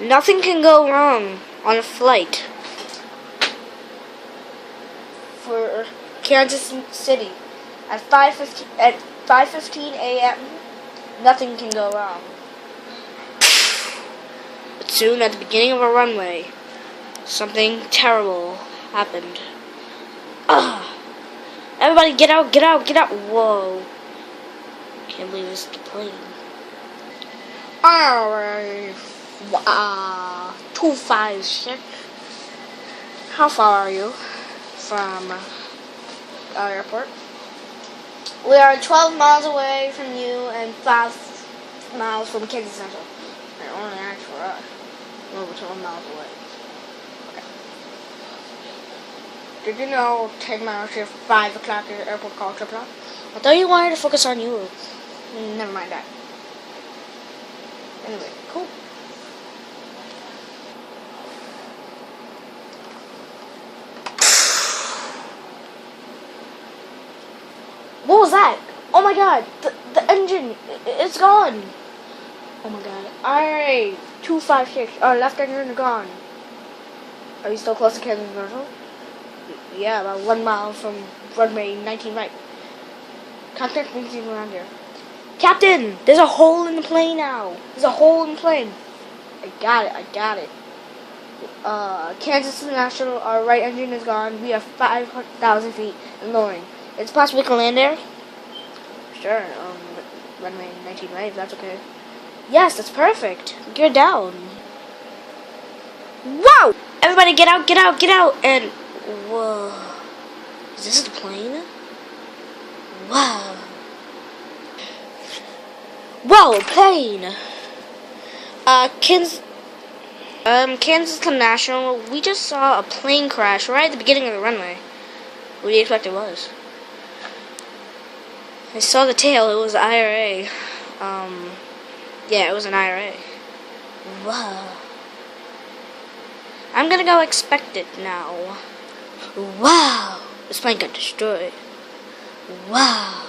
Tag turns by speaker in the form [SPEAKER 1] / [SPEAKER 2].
[SPEAKER 1] Nothing can go wrong on a flight for Kansas City at 5:15 a.m. Nothing can go wrong. But soon, at the beginning of a runway, something terrible happened. Everybody get out, get out, get out. Whoa. Can't believe this is the plane. Alright. 256. How far are you from our airport? We are 12 miles away from you and 5 miles from Kansas Central. And only act for us. We're over 12 miles away. Okay. Did you know 10 miles here, 5 o'clock at the airport called 3 o'clock? I thought you wanted to focus on you. Never mind that. Anyway, cool. What was that? Oh my god, the engine, it's gone. Oh my god. Alright, 256. Our left engine is gone. Are you still close to Kansas Central? Yeah, about 1 mile from runway 19 right. Contact me around here. Captain, there's a hole in the plane now. There's a hole in the plane. I got it. Kansas National, our right engine is gone. We are 5,000 feet and lowering. It's possible we can land there? Sure, runway 19 right, if that's okay. Yes, that's perfect. Gear down. Whoa! Everybody get out, get out, get out! And, whoa. Is this the plane? Wow. Whoa, plane! Kansas National, we just saw a plane crash right at the beginning of the runway. What do you expect it was? I saw the tail, it was IRA. Yeah, it was an IRA. Wow. I'm gonna go expect it now. Wow! This plane got destroyed. Wow.